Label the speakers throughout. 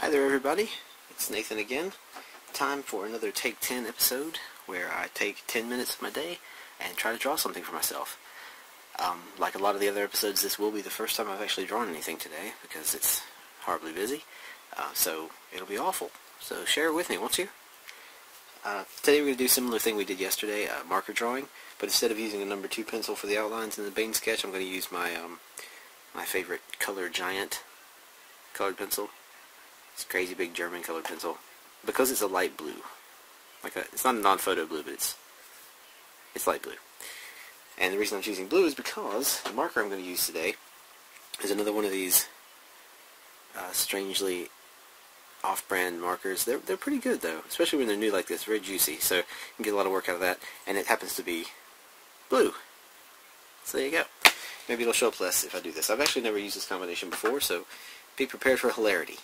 Speaker 1: Hi there everybody, it's Nathan again. Time for another Take 10 episode where I take 10 minutes of my day and try to draw something for myself. Like a lot of the other episodes, this will be the first time I've actually drawn anything today because it's horribly busy, so it'll be awful. So share it with me, won't you? Today we're going to do a similar thing we did yesterday, marker drawing, but instead of using a number 2 pencil for the outlines in the Bane sketch, I'm going to use my my favorite Color Giant colored pencil. It's a crazy big German colored pencil. Because it's a light blue. It's not a non-photo blue, but it's light blue. And the reason I'm choosing blue is because the marker I'm going to use today is another one of these strangely off-brand markers. They're pretty good though, especially when they're new like this, very juicy. So you can get a lot of work out of that, and it happens to be blue. So there you go. Maybe it'll show up less if I do this. I've actually never used this combination before, so be prepared for hilarity.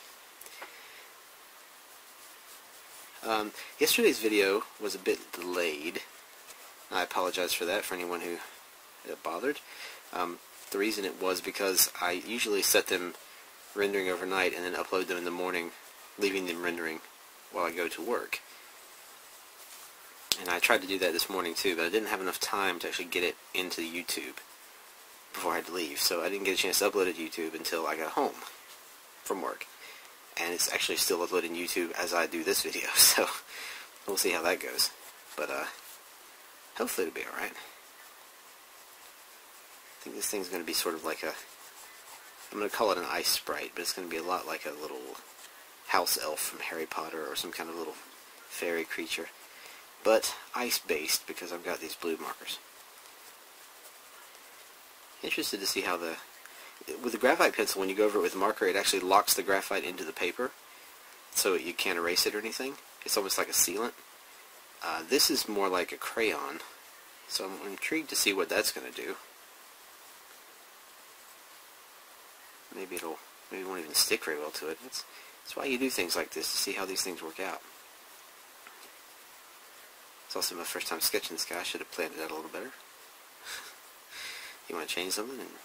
Speaker 1: Yesterday's video was a bit delayed. I apologize for that for anyone who it bothered. The reason it was because I usually set them rendering overnight and then upload them in the morning, leaving them rendering while I go to work. And I tried to do that this morning too, but I didn't have enough time to actually get it into YouTube before I had to leave, so I didn't get a chance to upload it to YouTube until I got home from work. And it's actually still uploading YouTube as I do this video, so we'll see how that goes. But hopefully it'll be alright. I think this thing's going to be sort of like a, I'm going to call it an ice sprite, but it's going to be a lot like a little house elf from Harry Potter or some kind of little fairy creature. But ice-based, because I've got these blue markers. Interested to see how with the graphite pencil, when you go over it with a marker, it actually locks the graphite into the paper, so you can't erase it or anything. It's almost like a sealant. This is more like a crayon, so I'm intrigued to see what that's going to do. Maybe it won't even stick very well to it. That's why you do things like this, to see how these things work out. It's also my first time sketching this guy. I should have planned it out a little better. You want to change something, and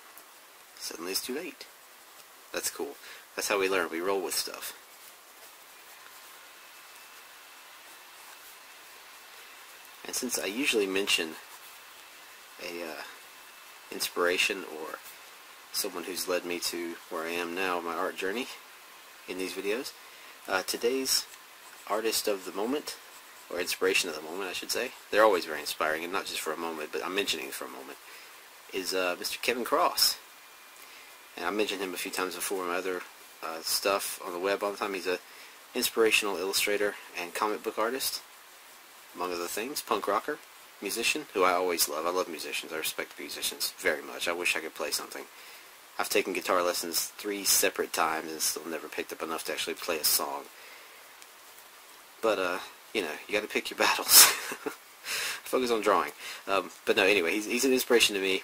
Speaker 1: suddenly it's too late. That's cool. That's how we learn. We roll with stuff. And since I usually mention a inspiration or someone who's led me to where I am now, my art journey, in these videos, today's artist of the moment, or inspiration of the moment, I should say. They're always very inspiring, and not just for a moment, but I'm mentioning it for a moment, is Mr. Kevin Cross. And I mentioned him a few times before in my other stuff on the web all the time. He's an inspirational illustrator and comic book artist, among other things. Punk rocker, musician, who I always love. I love musicians. I respect musicians very much. I wish I could play something. I've taken guitar lessons 3 separate times and still never picked up enough to actually play a song. But, you know, you got to pick your battles. Focus on drawing. But no, anyway, he's an inspiration to me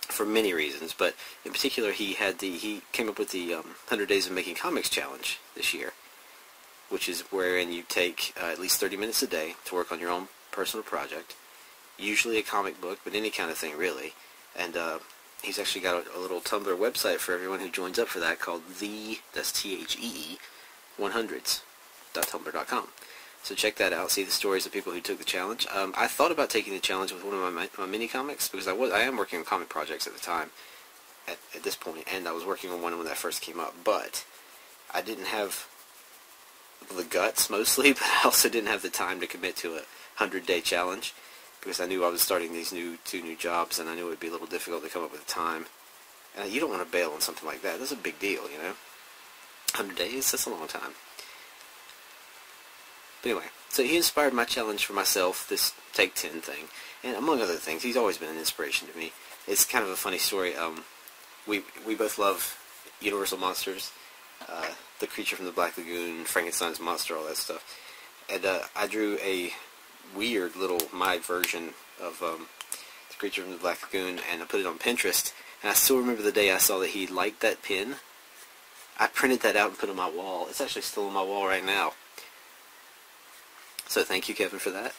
Speaker 1: for many reasons, but in particular he came up with the 100 Days of Making Comics challenge this year, which is wherein you take at least 30 minutes a day to work on your own personal project, usually a comic book, but any kind of thing really. And he's actually got a little Tumblr website for everyone who joins up for that called that's THEE 100s.tumblr.com. So check that out, see the stories of people who took the challenge. I thought about taking the challenge with one of my mini-comics, because I am working on comic projects at the time, at this point, and I was working on one when that first came up, but I didn't have the guts, mostly, but I also didn't have the time to commit to a 100-day challenge, because I knew I was starting these 2 new jobs, and I knew it would be a little difficult to come up with the time. And you don't want to bail on something like that. That's a big deal, you know? 100 days, that's a long time. But anyway, so he inspired my challenge for myself, this Take 10 thing. And among other things, he's always been an inspiration to me. It's kind of a funny story. We both love Universal Monsters, The Creature from the Black Lagoon, Frankenstein's Monster, all that stuff. And I drew a weird little, my version of The Creature from the Black Lagoon, and I put it on Pinterest. And I still remember the day I saw that he liked that pin. I printed that out and put it on my wall. It's actually still on my wall right now. So thank you, Kevin, for that.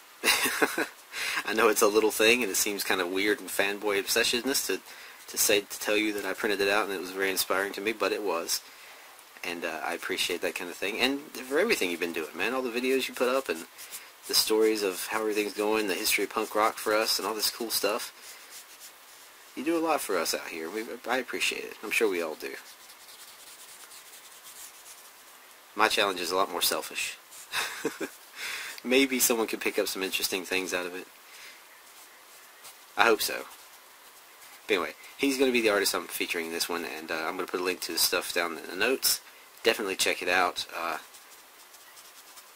Speaker 1: I know it's a little thing, and it seems kind of weird and fanboy obsessionness to tell you that I printed it out and it was very inspiring to me, but it was. and I appreciate that kind of thing, and for everything you've been doing, man. All the videos you put up, and the stories of how everything's going, the history of punk rock for us, and all this cool stuff. You do a lot for us out here. I appreciate it. I'm sure we all do. My challenge is a lot more selfish. Maybe someone could pick up some interesting things out of it. I hope so. But anyway, he's going to be the artist I'm featuring in this one, and I'm going to put a link to his stuff down in the notes. Definitely check it out.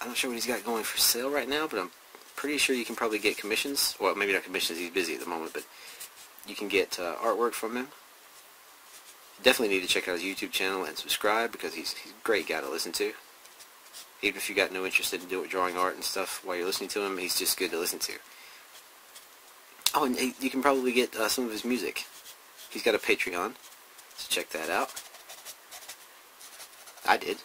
Speaker 1: I'm not sure what he's got going for sale right now, but I'm pretty sure you can probably get commissions. Well, maybe not commissions, he's busy at the moment, but you can get artwork from him. Definitely need to check out his YouTube channel and subscribe, because he's a great guy to listen to. Even if you got no interest in drawing art and stuff while you're listening to him, he's just good to listen to. Oh, and you can probably get some of his music. He's got a Patreon, so check that out. I did.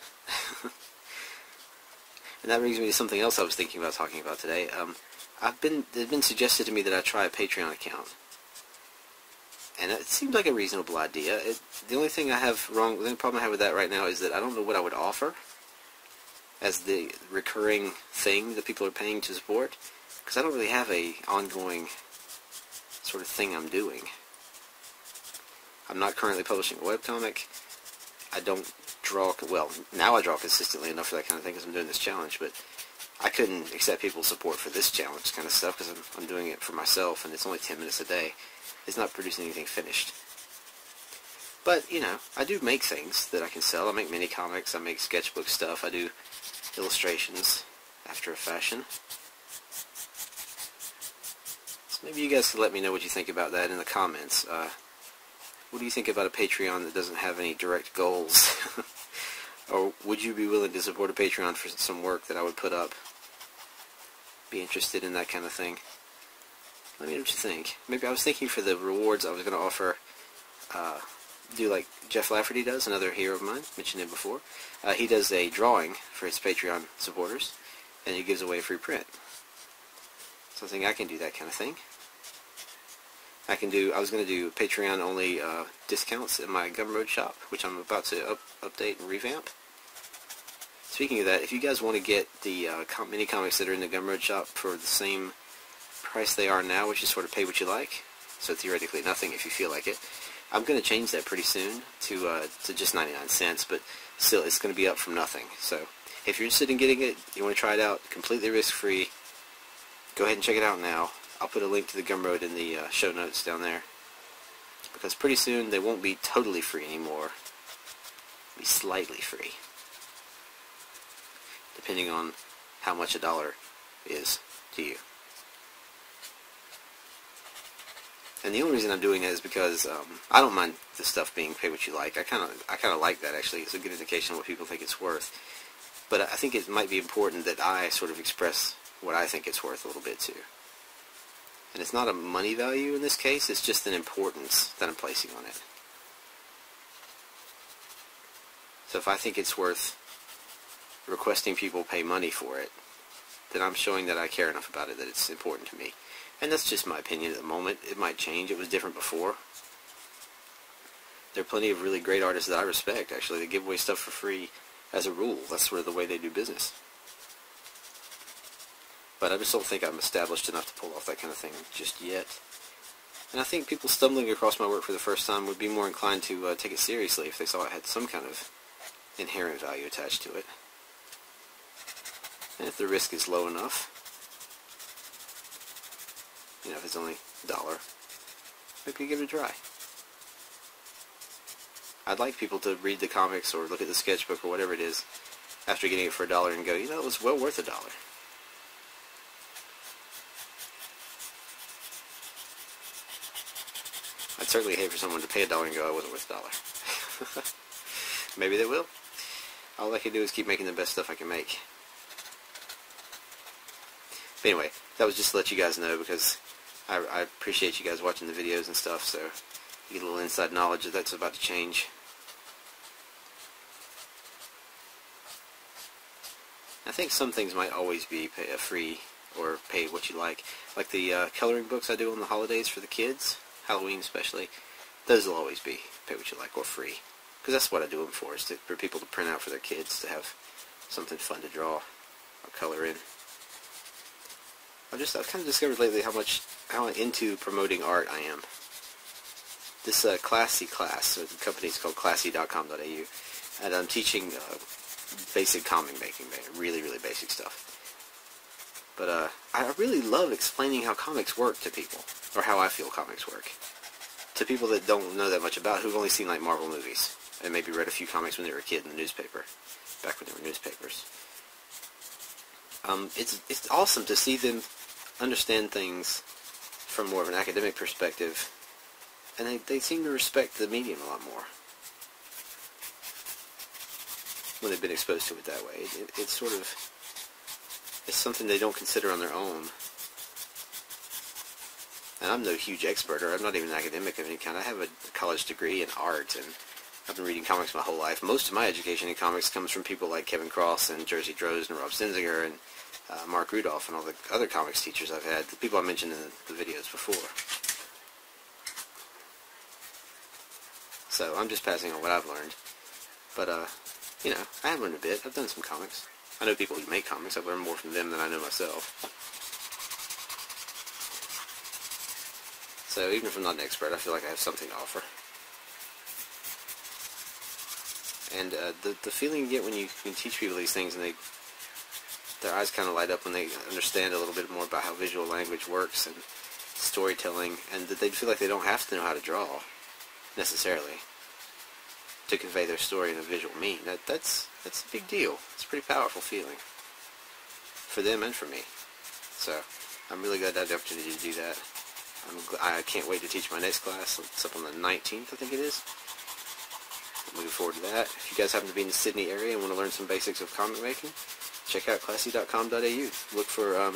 Speaker 1: And that brings me to something else I was thinking about talking about today. It's been suggested to me that I try a Patreon account. And it seems like a reasonable idea. The only thing the only problem I have with that right now is that I don't know what I would offer as the recurring thing that people are paying to support, because I don't really have a ongoing sort of thing I'm doing. I'm not currently publishing a webcomic. I don't draw, well, now I draw consistently enough for that kind of thing because I'm doing this challenge, but I couldn't accept people's support for this challenge kind of stuff because I'm doing it for myself, and it's only 10 minutes a day. It's not producing anything finished. But, you know, I do make things that I can sell. I make mini comics, I make sketchbook stuff, I do illustrations after a fashion. So maybe you guys can let me know what you think about that in the comments. What do you think about a Patreon that doesn't have any direct goals? Or would you be willing to support a Patreon for some work that I would put up? Be interested in that kind of thing? Let me know what you think. Maybe I was thinking for the rewards I was going to offer, do like Jeff Lafferty does, another hero of mine, mentioned him before. He does a drawing for his Patreon supporters, and he gives away a free print. So I think I can do that kind of thing. I was going to do Patreon only discounts in my Gumroad shop, which I'm about to update and revamp. Speaking of that, if you guys want to get the mini comics that are in the Gumroad shop for the same price they are now, which is sort of pay what you like, so theoretically nothing if you feel like it, I'm going to change that pretty soon to just 99 cents, but still it's going to be up from nothing. So if you're interested in getting it, you want to try it out, completely risk-free, go ahead and check it out now. I'll put a link to the Gumroad in the show notes down there, because pretty soon they won't be totally free anymore. They'll be slightly free, depending on how much $1 is to you. And the only reason I'm doing that is because I don't mind the stuff being pay what you like. I kind of like that, actually. It's a good indication of what people think it's worth. But I think it might be important that I sort of express what I think it's worth a little bit too. And it's not a money value in this case, it's just an importance that I'm placing on it. So if I think it's worth requesting people pay money for it, then I'm showing that I care enough about it that it's important to me. And that's just my opinion at the moment. It might change. It was different before. There are plenty of really great artists that I respect, actually, that give away stuff for free as a rule. That's sort of the way they do business. But I just don't think I'm established enough to pull off that kind of thing just yet. And I think people stumbling across my work for the first time would be more inclined to take it seriously if they saw it had some kind of inherent value attached to it. And if the risk is low enough, you know, if it's only $1, maybe give it a try. I'd like people to read the comics or look at the sketchbook or whatever it is after getting it for $1 and go, you know, it was well worth $1. I'd certainly hate for someone to pay $1 and go, I wasn't worth $1. Maybe they will. All I can do is keep making the best stuff I can make. But anyway, that was just to let you guys know, because I appreciate you guys watching the videos and stuff, so you get a little inside knowledge that that's about to change. I think some things might always be free or pay what you like the coloring books I do on the holidays for the kids, Halloween especially. Those will always be pay what you like or free. because that's what I do them for, is for people to print out for their kids to have something fun to draw or color in. I've kind of discovered lately how into promoting art I am. This Classy class, so the company's called classy.com.au, and I'm teaching basic comic making, really, really basic stuff. But I really love explaining how comics work to people, or how I feel comics work, to people that don't know that much about, who've only seen like Marvel movies, and maybe read a few comics when they were a kid in the newspaper, back when there were newspapers. It's awesome to see them understand things from more of an academic perspective, and they seem to respect the medium a lot more when they've been exposed to it that way. It's sort of, it's something they don't consider on their own. And I'm no huge expert, or I'm not even an academic of any kind. I have a college degree in art, and I've been reading comics my whole life. Most of my education in comics comes from people like Kevin Cross and Jersey Droz and Rob Stenzinger and Mark Rudolph and all the other comics teachers I've had, the people I mentioned in the videos before. So I'm just passing on what I've learned. But, you know, I have learned a bit. I've done some comics. I know people who make comics. I've learned more from them than I know myself. So even if I'm not an expert, I feel like I have something to offer. And the feeling you get when you can teach people these things, and their eyes kind of light up when they understand a little bit more about how visual language works and storytelling, and that they feel like they don't have to know how to draw necessarily to convey their story in a visual mean. That's a big deal. It's a pretty powerful feeling for them and for me. So I'm really glad I had the opportunity to do that. I can't wait to teach my next class. It's up on the 19th, I think it is. I'm looking forward to that. If you guys happen to be in the Sydney area and want to learn some basics of comic making, check out classy.com.au. Look for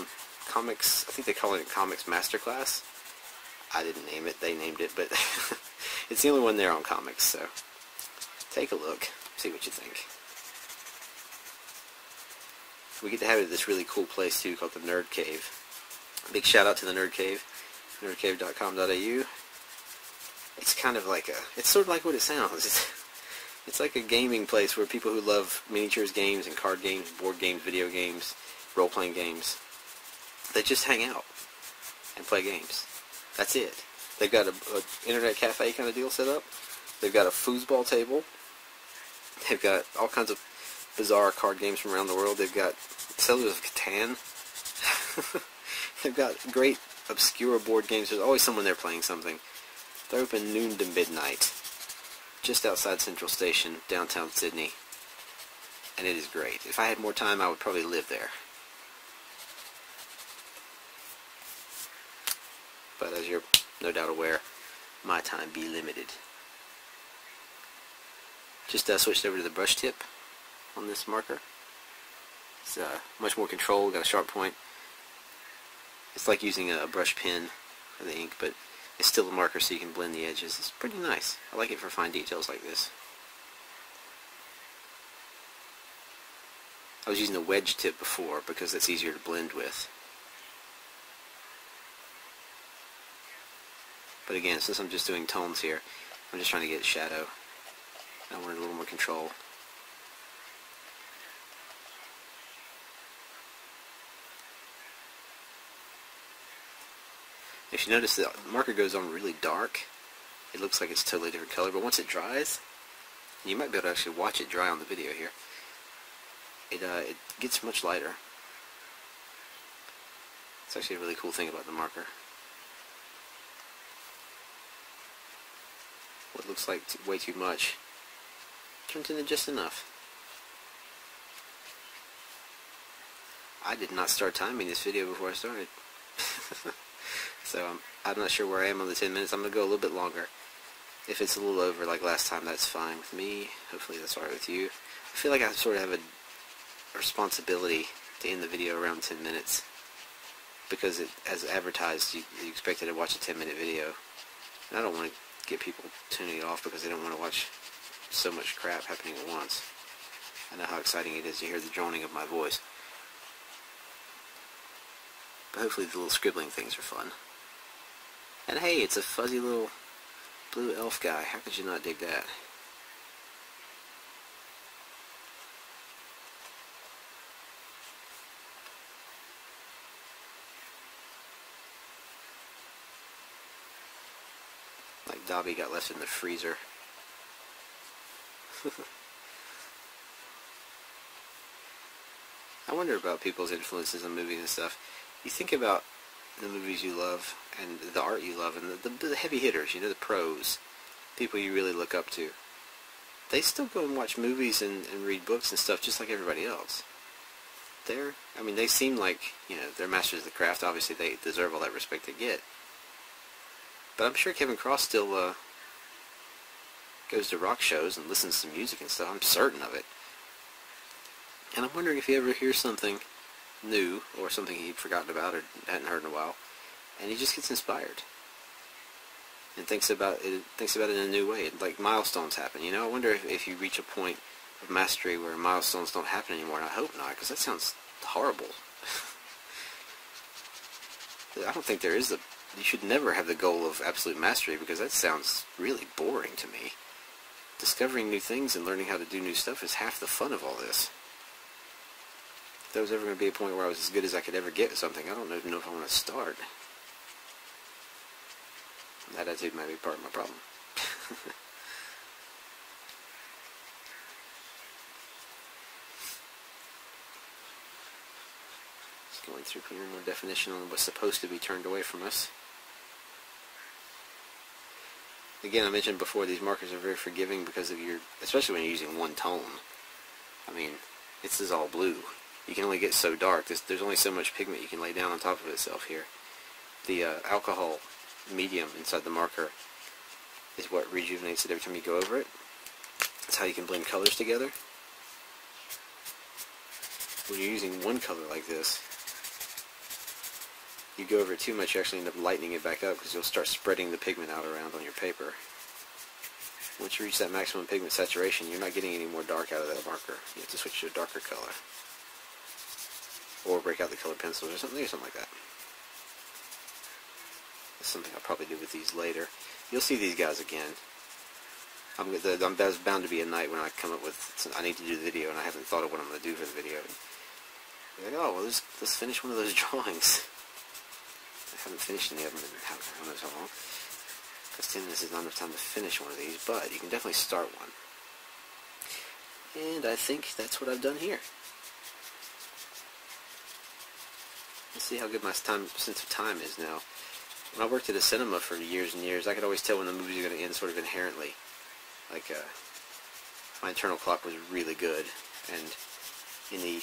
Speaker 1: comics, I think they call it Comics Masterclass. I didn't name it, they named it, but it's the only one there on comics, so take a look, see what you think. We get to have it at this really cool place too called the Nerd Cave. Big shout out to the Nerd Cave, nerdcave.com.au. It's kind of like it's sort of like what it sounds. It's like a gaming place where people who love miniatures games and card games, board games, video games, role-playing games, they just hang out and play games. That's it. They've got an internet cafe kind of deal set up. They've got a foosball table. They've got all kinds of bizarre card games from around the world. They've got Settlers of Catan. They've got great obscure board games. There's always someone there playing something. They're open noon to midnight, just outside Central Station, downtown Sydney, and it is great. If I had more time, I would probably live there. But as you're no doubt aware, my time be limited. Just switched over to the brush tip on this marker. It's much more control, got a sharp point. It's like using a brush pen for the ink, but it's still a marker so you can blend the edges. It's pretty nice. I like it for fine details like this. I was using the wedge tip before because it's easier to blend with. But again, since I'm just doing tones here, I'm just trying to get shadow. I wanted a little more control. If you notice, the marker goes on really dark. It looks like it's a totally different color, but once it dries, you might be able to actually watch it dry on the video here. It gets much lighter. It's actually a really cool thing about the marker. What looks like way too much turns into just enough. I did not start timing this video before I started. So I'm not sure where I am on the 10 minutes. I'm going to go a little bit longer. If it's a little over like last time, that's fine with me. Hopefully that's alright with you. I feel like I sort of have a responsibility to end the video around 10 minutes. Because as advertised, you expected to watch a 10-minute video. And I don't want to get people tuning it off because they don't want to watch so much crap happening at once. I know how exciting it is to hear the droning of my voice. But hopefully the little scribbling things are fun. And hey, it's a fuzzy little blue elf guy. How could you not dig that? Dobby got left in the freezer. I wonder about people's influences on movies and stuff. You think about the movies you love and the art you love and the heavy hitters, you know, the pros, people you really look up to. They still go and watch movies and read books and stuff just like everybody else. I mean, they seem like, you know, they're masters of the craft. Obviously, they deserve all that respect they get. But I'm sure Kevin Cross still goes to rock shows and listens to music and stuff. I'm certain of it. And I'm wondering if he ever hears something new or something he'd forgotten about or hadn't heard in a while, and he just gets inspired and thinks about it in a new way. Like milestones happen, you know. I wonder if you reach a point of mastery where milestones don't happen anymore, and I hope not, because that sounds horrible. I don't think there is you should never have the goal of absolute mastery, because that sounds really boring to me. Discovering new things and learning how to do new stuff is half the fun of all this. If there was ever going to be a point where I was as good as I could ever get at something, I don't even know if I want to start. That attitude might be part of my problem. Just going through clearing more definition on what's supposed to be turned away from us. Again, I mentioned before, these markers are very forgiving because of especially when you're using one tone. I mean, this is all blue. You can only get so dark. There's only so much pigment you can lay down on top of itself here. The alcohol medium inside the marker is what rejuvenates it every time you go over it. That's how you can blend colors together. When you're using one color like this, you go over it too much, you actually end up lightening it back up because you'll start spreading the pigment out around on your paper. Once you reach that maximum pigment saturation, you're not getting any more dark out of that marker. You have to switch to a darker color. Or break out the colored pencils or something like that. That's something I'll probably do with these later. You'll see these guys again. There's bound to be a night when I come up with, I need to do the video and I haven't thought of what I'm going to do for the video. You're like, oh, well, let's finish one of those drawings. I haven't finished any of them in I don't know how long. Because 10 minutes is not enough time to finish one of these, but you can definitely start one. And I think that's what I've done here. Let's see how good my sense of time is now. When I worked at a cinema for years and years, I could always tell when the movies were going to end sort of inherently. Like, my internal clock was really good. And in the,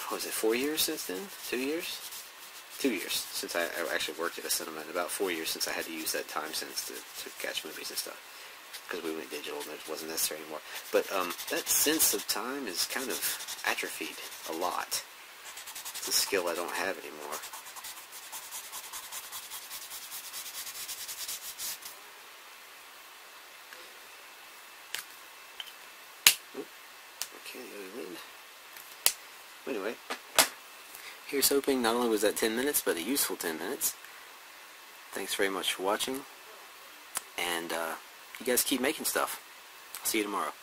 Speaker 1: what was it, 4 years since then? 2 years? 2 years since I actually worked at a cinema, and about 4 years since I had to use that time sense to catch movies and stuff. Because we went digital and it wasn't necessary anymore. But that sense of time is kind of atrophied a lot. It's a skill I don't have anymore. Okay, the other end. Anyway, here's hoping not only was that 10 minutes, but a useful 10 minutes. Thanks very much for watching, and you guys keep making stuff. See you tomorrow.